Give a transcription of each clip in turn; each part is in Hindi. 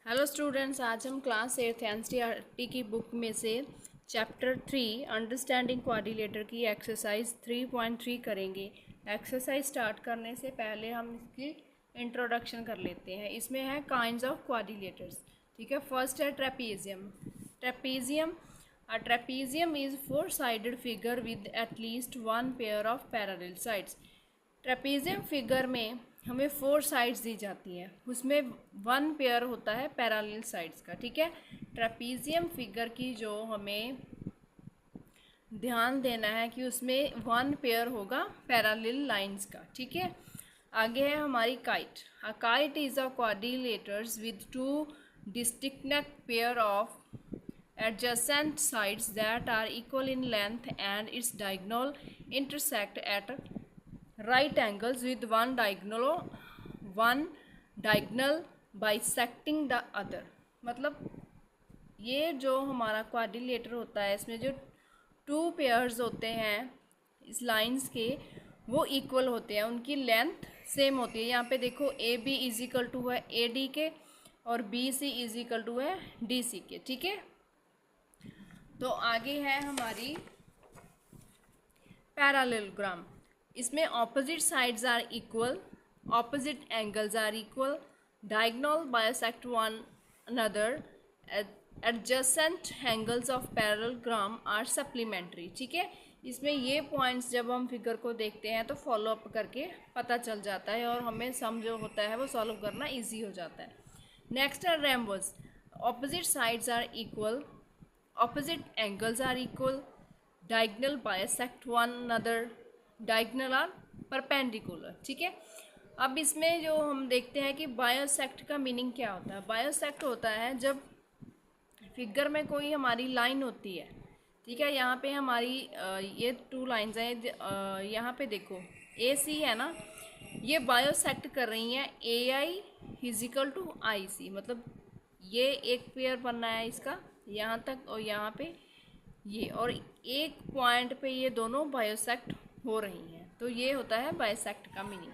हेलो स्टूडेंट्स, आज हम क्लास 8th एनसीईआरटी की बुक में से चैप्टर 3 अंडरस्टैंडिंग क्वाड्रिलेटर की एक्सरसाइज 3.3 करेंगे। एक्सरसाइज स्टार्ट करने से पहले हम इसकी इंट्रोडक्शन कर लेते हैं। इसमें है काइंड्स ऑफ क्वाड्रिलेटर्स। ठीक है, फर्स्ट है trapezium. Trapezium is four sided figure with at least one pair of parallel sides. Trapezium figure में हमें फोर साइड्स दी जाती हैं, उसमें वन पेयर होता है पैरेलल साइड्स का। ठीक है, ट्रेपीजियम फिगर की जो हमें ध्यान देना है कि उसमें वन पेयर होगा पैरेलल लाइंस का। ठीक है, आगे है हमारी kite. A kite is a quadrilaterals with two distinct pair of adjacent sides that are equal in length and its diagonal intersect at right angles with one diagonal bisecting the other। मतलब ये जो हमारा क्वाड्रिलेटर होता है, इसमें जो टू पेयर्स होते हैं इस लाइंस के, वो इक्वल होते हैं, उनकी लेंथ सेम होती है। यहाँ पे देखो A B is equal to है ए डी के और B C is equal to है डी सी के। ठीक है, तो आगे है हमारी पैरेललोग्राम। इसमें opposite sides are equal, opposite angles are equal, diagonal bisect one another, adjacent angles of parallelogram are supplementary. ठीक है, इसमें ये पॉइंट्स जब हम फिगर को देखते हैं तो फॉलो अप करके पता चल जाता है और हमें सम जो होता है वो सॉल्व करना इजी हो जाता है। नेक्स्ट है rhombus. Opposite sides are equal, opposite angles are equal, diagonal bisect one another, diagonal are perpendicular। ठीक है, अब इसमें जो हम देखते हैं कि बायोसेक्ट का मीनिंग क्या होता है। बायोसेक्ट होता है जब फिगर में कोई हमारी लाइन होती है। ठीक है, यहाँ पे हमारी ये टू लाइंस हैं, यहाँ पे देखो ए सी है ना, ये बायोसेक्ट कर रही हैं ए आई इजिकल टू आई सी। मतलब ये एक पेयर बनना है इसका यहाँ तक और यहाँ पे ये, और एक पॉइंट पे ये दोनों बायोसेक्ट हो रही हैं, तो ये होता है बायोसेक्ट का मीनिंग।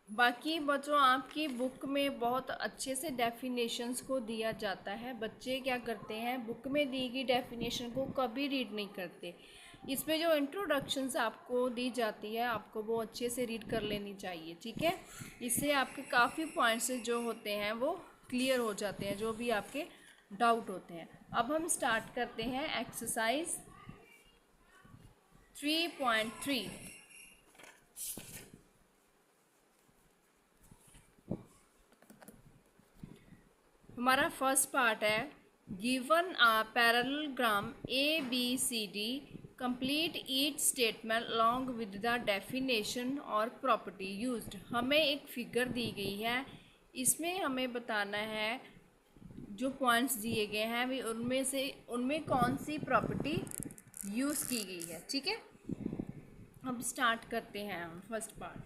बाकी बच्चों, आपकी बुक में बहुत अच्छे से डेफिनेशंस को दिया जाता है। बच्चे क्या करते हैं, बुक में दी गई डेफिनेशन को कभी रीड नहीं करते। इसमें जो इंट्रोडक्शंस आपको दी जाती है, आपको वो अच्छे से रीड कर लेनी चाहिए। ठीक है, इससे आपके काफ़ी पॉइंट्स जो होते हैं वो क्लियर हो जाते हैं, जो भी आपके डाउट होते हैं। अब हम स्टार्ट करते हैं एक्सरसाइज 3.3। हमारा फर्स्ट पार्ट है, given a parallelogram A B C D, complete each statement along with the definition और प्रॉपर्टी यूज्ड। हमें एक फिगर दी गई है, इसमें हमें बताना है जो पॉइंट्स दिए गए हैं भी उनमें कौन सी प्रॉपर्टी यूज़ की गई है। ठीक है, अब स्टार्ट करते हैं हम फर्स्ट पार्ट।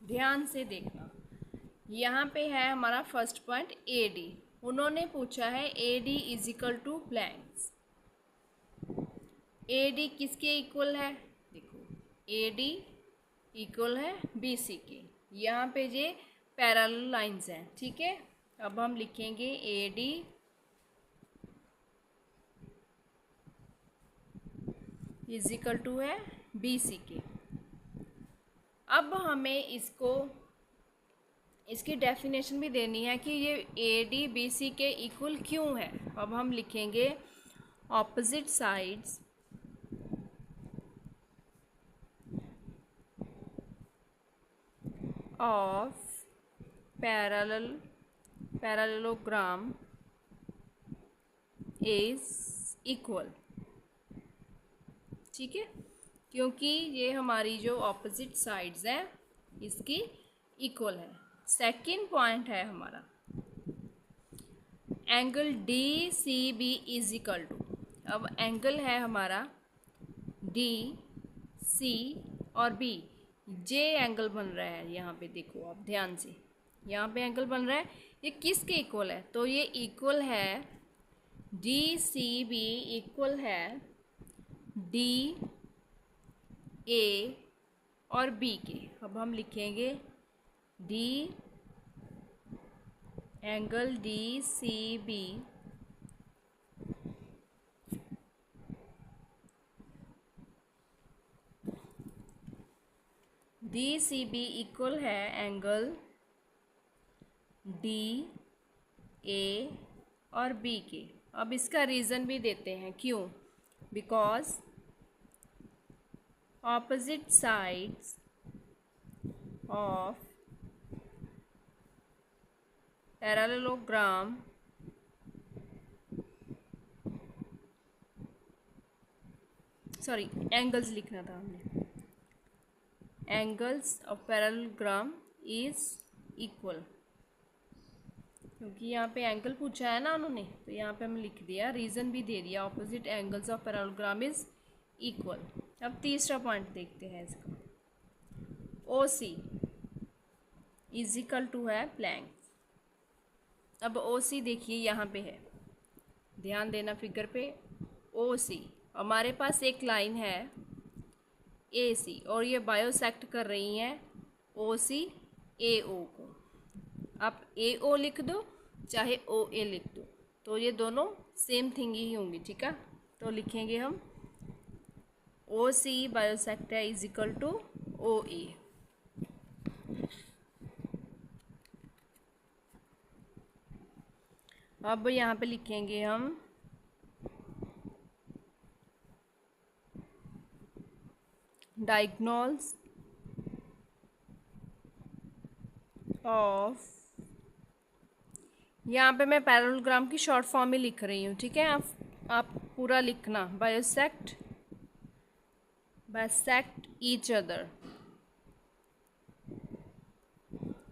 ध्यान से देखना, यहाँ पे है हमारा फर्स्ट पॉइंट ए डी। उन्होंने पूछा है A D is equal to blanks. A D किसके इक्वल है, देखो ए डी इक्वल है बी सी के। यहाँ पे ये पैरेलल लाइंस हैं। ठीक है, अब हम लिखेंगे A D is equal to है बी सी के। अब हमें इसकी डेफिनेशन भी देनी है कि ये ए डी बी सी के इक्वल क्यों है। अब हम लिखेंगे opposite sides of parallelogram is equal। ठीक है, क्योंकि ये हमारी जो ऑपोजिट साइड्स हैं इसकी इक्वल है। सेकंड पॉइंट है हमारा angle D C B is equal to. अब एंगल है हमारा डी सी और बी, जे एंगल बन रहा है। यहाँ पे देखो आप ध्यान से, यहाँ पे एंगल बन रहा है, ये किसके इक्वल है, तो ये इक्वल है डी सी बी इक्वल है डी ए और बी के। अब हम लिखेंगे D angle D C B D C B equal है एंगल डी ए और बी के। अब इसका रीज़न भी देते हैं क्यों, because opposite sides of parallelogram angles लिखना था हमने, angles of parallelogram is equal, क्योंकि यहाँ पे एंगल पूछा है ना उन्होंने, तो यहाँ पे हम लिख दिया, रीज़न भी दे दिया, opposite angles of parallelogram is equal. अब तीसरा पॉइंट देखते हैं इसका, ओ सी इज इक्वल टू है प्लैंक। अब ओ सी देखिए यहाँ पे है, ध्यान देना फिगर पे, ओ सी हमारे पास एक लाइन है ए सी और ये बायोसेक्ट कर रही हैं ओ सी ए ओ को। आप ए ओ लिख दो चाहे ओ ए लिख दो, तो ये दोनों सेम थिंग ही होंगी, ठीक है। तो लिखेंगे हम ओ सी बायोसेक्ट है इज इक्वल टू ओ ए। अब यहाँ पे लिखेंगे हम डायगोनल्स ऑफ, यहाँ पे मैं पैरेललोग्राम की शॉर्ट फॉर्म में लिख रही हूँ, ठीक है। आप पूरा लिखना, बायोसेक्ट ईच अदर,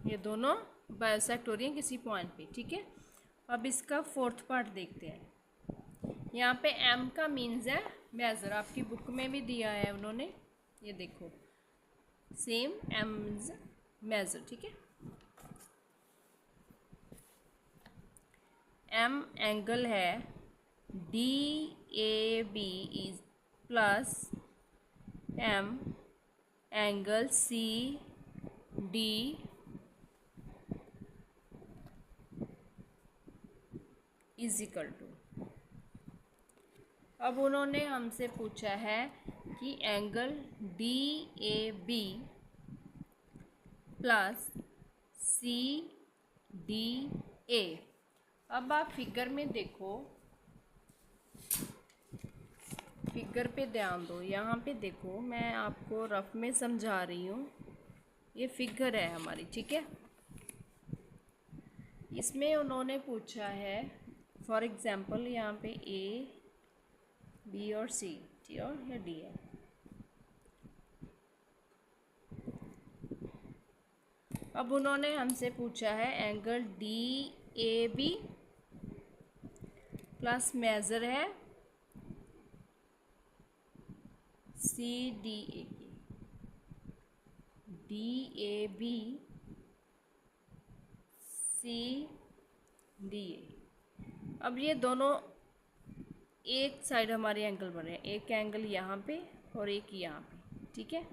ये दोनों बायोसेक्ट हो रही हैं किसी पॉइंट पे, ठीक है। अब इसका फोर्थ पार्ट देखते हैं। यहाँ पे एम का मीन्स है मेजर, आपकी बुक में भी दिया है उन्होंने, ये देखो सेम एम मीन्स मेजर, ठीक है। एम एंगल है D A B is plus M angle C D is equal to. अब उन्होंने हमसे पूछा है कि angle D A B plus C D A. अब आप फिगर में देखो, फिगर पे ध्यान दो, यहाँ पे देखो, मैं आपको रफ में समझा रही हूँ, ये फिगर है हमारी, ठीक है। इसमें उन्होंने पूछा है फॉर एग्जांपल यहाँ पे ए बी और सी, टी और या डी है। अब उन्होंने हमसे पूछा है angle D A B plus measure है सी डी ए की, D A B C D A. अब ये दोनों एक साइड हमारे एंगल बन रहे हैं, एक एंगल यहाँ पे और एक यहाँ पे, ठीक है।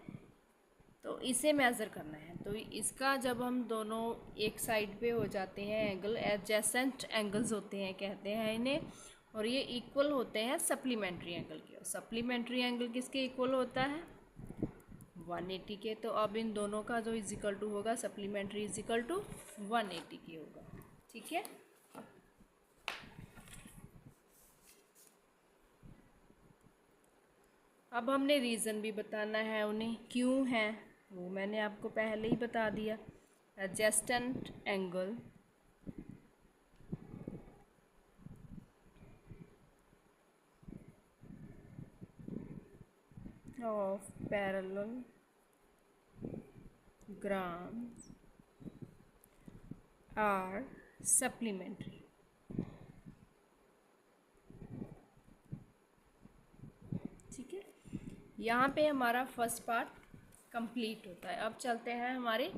तो इसे मेज़र करना है, तो इसका जब हम दोनों एक साइड पे हो जाते हैं एंगल, एडजेसेंट एंगल्स होते हैं कहते हैं इन्हें, और ये इक्वल होते हैं सप्लीमेंट्री एंगल के। सप्लीमेंट्री एंगल किसके इक्वल होता है, 180 के। तो अब इन दोनों का जो इज इक्वल टू होगा, सप्लीमेंट्री इज इक्वल टू 180 के होगा, ठीक है। अब हमने रीज़न भी बताना है उन्हें क्यों है, वो मैंने आपको पहले ही बता दिया। Adjacent angle of parallelograms are supplementary, ठीक है। यहाँ पे हमारा फर्स्ट पार्ट कंप्लीट होता है। अब चलते हैं हमारे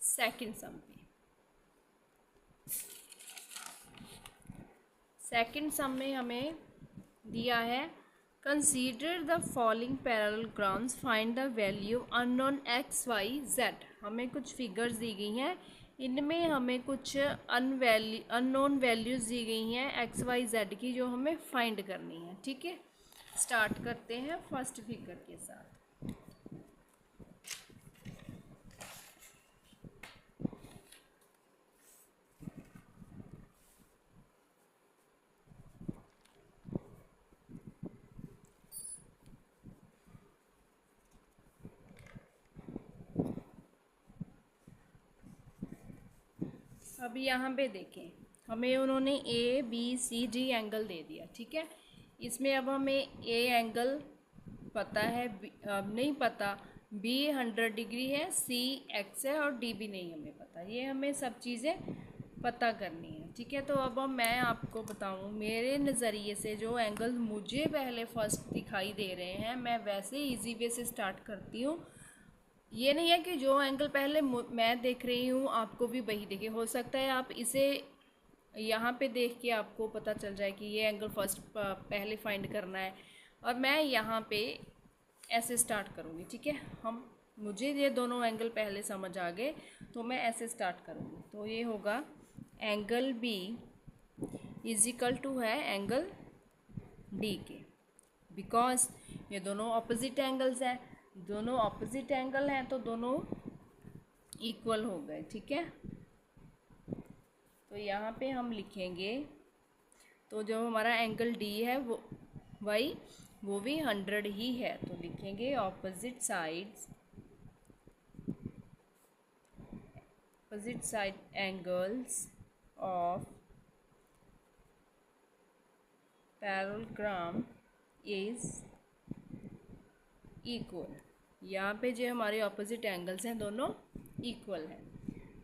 सेकंड सम पे। सेकंड सम में हमें दिया है consider the following parallelograms, find the value unknown X Y Z. हमें कुछ फिगर्स दी गई हैं, इनमें हमें कुछ अननोन वैल्यूज़ दी गई हैं एक्स वाई जेड की, जो हमें फाइंड करनी है। ठीक है, स्टार्ट करते हैं फर्स्ट फिगर के साथ। अब यहाँ पे देखें, हमें उन्होंने A B C D angle दे दिया। ठीक है, इसमें अब हमें ए एंगल पता है, अब नहीं पता, बी 100 डिग्री है, सी एक्स है और डी भी नहीं हमें पता। ये हमें सब चीज़ें पता करनी है। ठीक है, तो अब मैं आपको बताऊँ, मेरे नज़रिए से जो एंगल मुझे पहले फर्स्ट दिखाई दे रहे हैं, मैं वैसे इजी वे से स्टार्ट करती हूँ। ये नहीं है कि जो एंगल पहले मैं देख रही हूँ आपको भी वही दिखे। हो सकता है आप इसे यहाँ पे देख के आपको पता चल जाए कि ये एंगल फर्स्ट पहले फाइंड करना है, और मैं यहाँ पे ऐसे स्टार्ट करूँगी। ठीक है, मुझे ये दोनों एंगल पहले समझ आ गए, तो मैं ऐसे स्टार्ट करूँगी। तो ये होगा angle B is equal to है एंगल डी के, बिकॉज ये दोनों ऑपोजिट एंगल्स हैं। दोनों ऑपोजिट एंगल हैं तो दोनों इक्वल हो गए। ठीक है, तो यहाँ पे हम लिखेंगे, तो जो हमारा एंगल डी है वो वाई वो भी 100 ही है, तो लिखेंगे opposite side angles of parallelogram is equal. यहाँ पे जो हमारे ऑपोजिट एंगल्स हैं दोनों इक्वल हैं।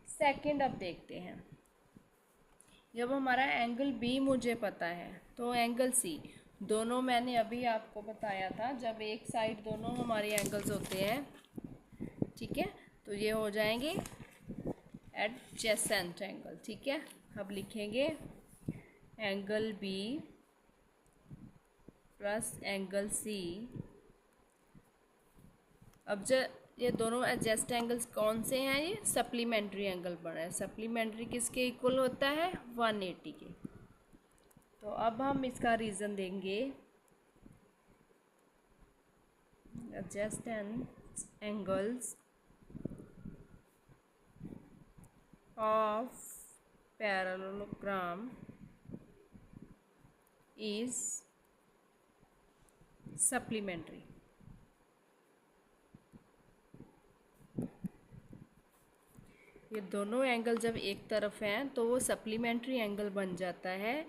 सेकंड अब देखते हैं, जब हमारा एंगल बी मुझे पता है तो एंगल सी, दोनों मैंने अभी आपको बताया था, जब एक साइड दोनों हमारे एंगल्स होते हैं, ठीक है, तो ये हो जाएंगे एडजेसेंट एंगल। ठीक है, अब लिखेंगे angle B plus angle C. अब जब ये दोनों एडजेस्ट एंगल्स कौन से हैं, ये सप्लीमेंट्री एंगल बना है। सप्लीमेंट्री किसके इक्वल होता है, 180 के। तो अब हम इसका रीज़न देंगे, adjust angles of parallelogram is supplementary. ये दोनों एंगल जब एक तरफ हैं तो वो सप्लीमेंट्री एंगल बन जाता है,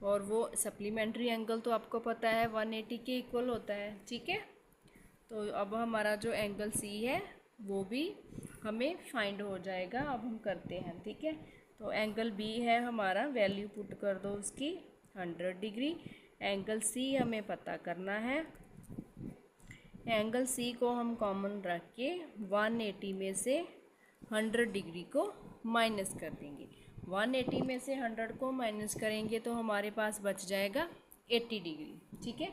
और वो सप्लीमेंट्री एंगल तो आपको पता है 180 के इक्वल होता है। ठीक है, तो अब हमारा जो एंगल सी है वो भी हमें फाइंड हो जाएगा। अब हम करते हैं। ठीक है, तो एंगल बी है हमारा, वैल्यू पुट कर दो उसकी 100 डिग्री। एंगल सी हमें पता करना है। एंगल सी को हम कॉमन रख के 180 में से 100 डिग्री को माइनस कर देंगे। 180 में से 100 को माइनस करेंगे तो हमारे पास बच जाएगा 80 डिग्री। ठीक है,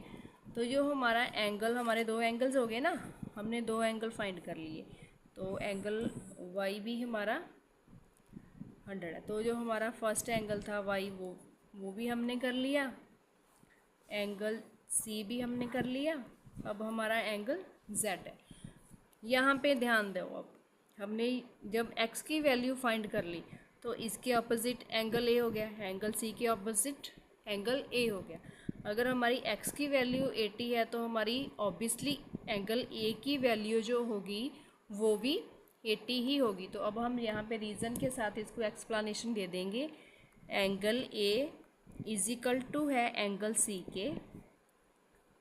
तो जो हमारा एंगल, हमारे दो एंगल्स हो गए ना, हमने दो एंगल फाइंड कर लिए। तो एंगल वाई भी हमारा 100 है, तो जो हमारा फर्स्ट एंगल था वाई वो भी हमने कर लिया। एंगल सी भी हमने कर लिया। अब हमारा एंगल जेड है। यहाँ पे ध्यान दो, अब हमने जब x की वैल्यू फाइंड कर ली तो इसके अपोजिट एंगल ए हो गया, एंगल सी के अपोजिट एंगल ए हो गया। अगर हमारी x की वैल्यू 80 है तो हमारी ऑब्वियसली एंगल ए की वैल्यू जो होगी वो भी 80 ही होगी। तो अब हम यहाँ पे रीज़न के साथ इसको एक्सप्लेनेशन दे देंगे। Angle A is equal to है एंगल सी के।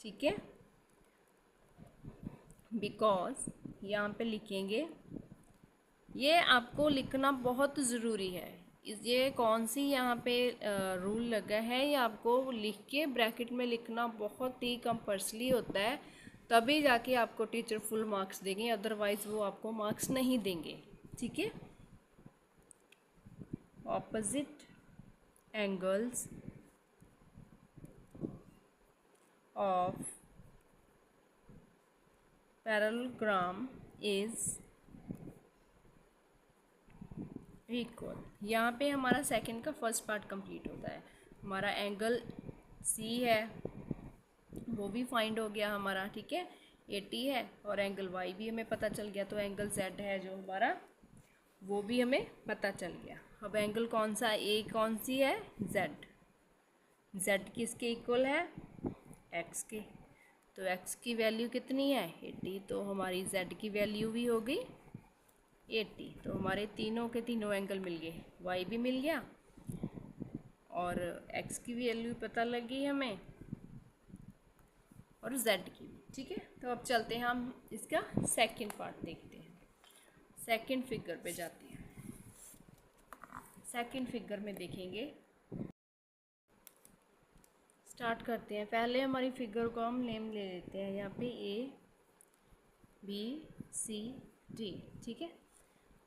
ठीक है, बिकॉज यहाँ पे लिखेंगे, ये आपको लिखना बहुत ज़रूरी है। ये कौन सी यहाँ पे रूल लगा है, ये आपको लिख के ब्रैकेट में लिखना बहुत ही कंपल्सरी होता है, तभी जाके आपको टीचर फुल मार्क्स देंगे, अदरवाइज़ वो आपको मार्क्स नहीं देंगे। ठीक है, opposite angles of parallelogram is equal. यहाँ पे हमारा सेकंड का फर्स्ट पार्ट कंप्लीट होता है। हमारा एंगल सी है वो भी फाइंड हो गया हमारा, ठीक है, 80 है, और एंगल वाई भी हमें पता चल गया। तो एंगल जेड है जो हमारा वो भी हमें पता चल गया। अब एंगल कौन सा, ए कौन सी है, जेड। जेड किसके इक्वल है, एक्स के। तो एक्स की वैल्यू कितनी है, 80। तो हमारी जेड की वैल्यू भी हो गई 80। तो हमारे तीनों के तीनों एंगल मिल गए, वाई भी मिल गया और एक्स की वैल्यू पता लगी हमें और जेड की भी, ठीक है। तो अब चलते हैं हम इसका सेकंड पार्ट देखते हैं। सेकंड फिगर पे जाते हैं। सेकंड फिगर में देखेंगे, स्टार्ट करते हैं। पहले हमारी फिगर को हम नेम ले लेते हैं, यहाँ पे ए बी सी डी, ठीक है।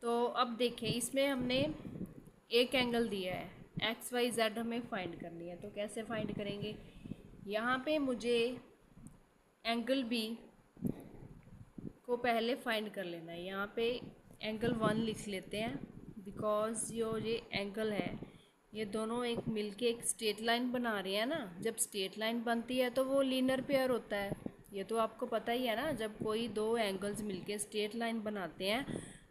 तो अब देखें, इसमें हमने एक एंगल दिया है, एक्स वाई जेड हमें फाइंड करनी है। तो कैसे फाइंड करेंगे, यहाँ पे मुझे एंगल बी को पहले फाइंड कर लेना है। यहाँ पे एंगल 1 लिख लेते हैं, बिकॉज ये एंगल है, ये दोनों एक मिलके एक स्ट्रेट लाइन बना रहे हैं ना। जब स्ट्रेट लाइन बनती है तो वो लीनियर पेयर होता है, ये तो आपको पता ही है ना। जब कोई दो एंगल्स मिलके स्ट्रेट लाइन बनाते हैं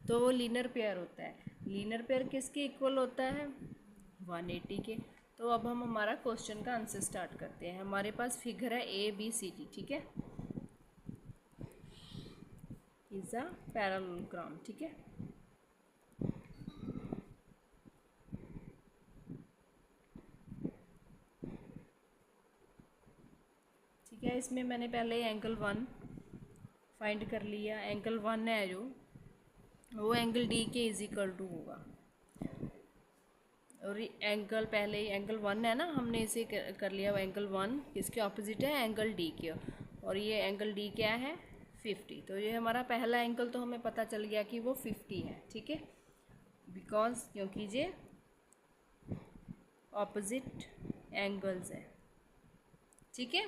तो वो लीनियर पेयर होता है। लीनियर पेयर किसके इक्वल होता है, 180 के। तो अब हम हमारा क्वेश्चन का आंसर स्टार्ट करते हैं। हमारे पास फिगर है ए बी सी डी, ठीक है, इज अ पैरेललोग्राम, ठीक है। ठीक है, इसमें मैंने पहले एंगल 1 फाइंड कर लिया। एंगल 1 है जो वो एंगल डी के इज इक्वल टू होगा। और एंगल पहले एंगल 1 है ना, हमने इसे कर लिया। एंगल 1 किसके ऑपोजिट है, एंगल डी के, और ये एंगल डी क्या है, 50। तो ये हमारा पहला एंगल तो हमें पता चल गया कि वो 50 है, ठीक है, बिकॉज क्योंकि ये ऑपोजिट एंगल्स है, ठीक है।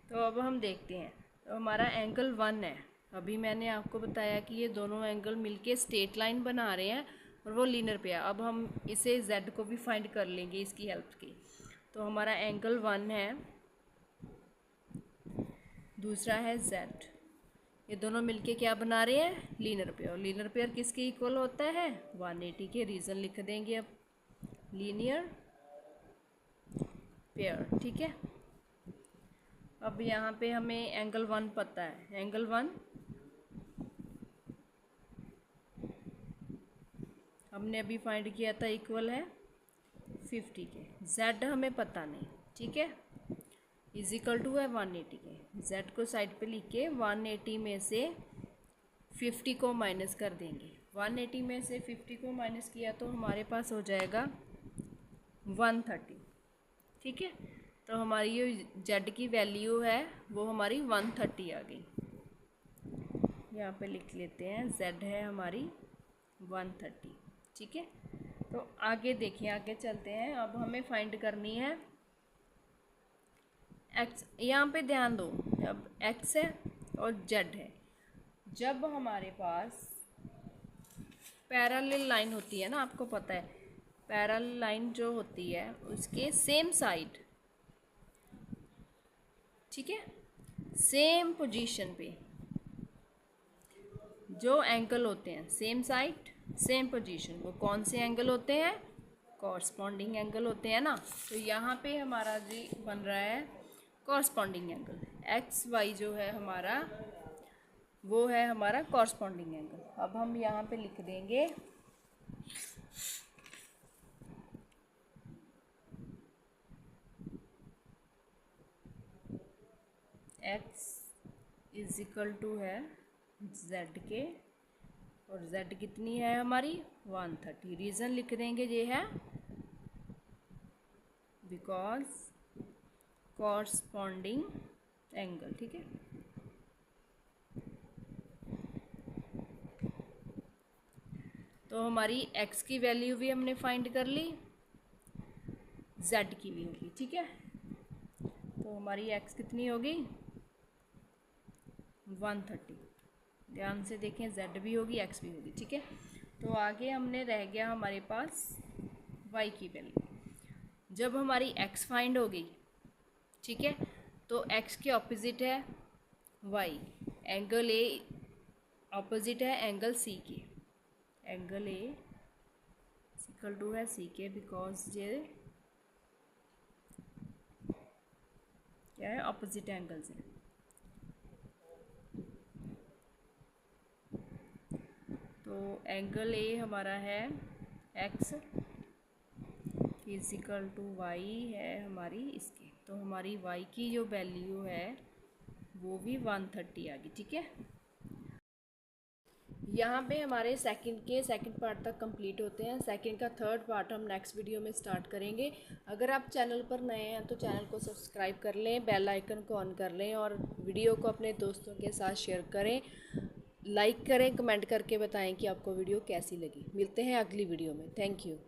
तो अब हम देखते हैं, तो हमारा एंगल 1 है। अभी मैंने आपको बताया कि ये दोनों एंगल मिलके स्ट्रेट लाइन बना रहे हैं और वो लीनियर पे है। अब हम इसे z को भी फाइंड कर लेंगे इसकी हेल्प की। तो हमारा एंगल 1 है, दूसरा है z, ये दोनों मिलके क्या बना रहे हैं, लीनियर पेयर। और लीनियर पेयर किसके इक्वल होता है, 180 के। रीज़न लिख देंगे अब, लीनियर पेयर, ठीक है। अब यहाँ पे हमें एंगल 1 पता है, एंगल 1 हमने अभी फाइंड किया था, इक्वल है 50 के। z हमें पता नहीं, ठीक है, इज इक्वल टू है 180 के। z को साइड पे लिख के 180 में से 50 को माइनस कर देंगे। 180 में से 50 को माइनस किया तो हमारे पास हो जाएगा 130, ठीक है। तो हमारी ये z की वैल्यू है वो हमारी 130 आ गई। यहाँ पे लिख लेते हैं, z है हमारी 130, ठीक है। तो आगे देखिए, आगे चलते हैं। अब हमें फाइंड करनी है x। यहाँ पे ध्यान दो, अब x है और z है। जब हमारे पास पैरेलल लाइन होती है ना, आपको पता है पैरेलल लाइन जो होती है उसके सेम साइड, ठीक है, सेम पोजीशन पे जो एंगल होते हैं, सेम साइड सेम पोजीशन, वो कौन से एंगल होते हैं, कॉरस्पॉन्डिंग एंगल होते हैं ना। तो यहाँ पे हमारा जी बन रहा है कॉरस्पॉन्डिंग एंगल। एक्स वाई जो है हमारा वो है हमारा कॉरस्पॉन्डिंग एंगल। अब हम यहाँ पे लिख देंगे x इज इक्वल टू है z के, और z कितनी है हमारी 130। रीज़न लिख देंगे ये है बिकॉज कॉरस्पॉन्डिंग एंगल, ठीक है। तो हमारी x की वैल्यू भी हमने फाइंड कर ली, z की भी होगी, ठीक है। तो हमारी x कितनी होगी 130, ध्यान से देखें, z भी होगी x भी होगी, ठीक है। तो आगे हमने रह गया हमारे पास y की वैल्यू। जब हमारी x फाइंड हो गई, ठीक है, तो x के ऑपोजिट है y, एंगल a ऑपोजिट है एंगल c के, एंगल a इक्वल टू है c के, बिकॉज ये क्या है, ऑपोजिट एंगल्स है। तो एंगल ए हमारा है x फिजिकल टू y है हमारी इसके, तो हमारी y की जो वैल्यू है वो भी 130 आ गई, ठीक है। यहाँ पे हमारे सेकंड पार्ट तक कंप्लीट होते हैं। सेकंड का थर्ड पार्ट हम नेक्स्ट वीडियो में स्टार्ट करेंगे। अगर आप चैनल पर नए हैं तो चैनल को सब्सक्राइब कर लें, बेल आइकन को ऑन कर लें और वीडियो को अपने दोस्तों के साथ शेयर करें, लाइक करें, कमेंट करके बताएं कि आपको वीडियो कैसी लगी। मिलते हैं अगली वीडियो में। Thank you.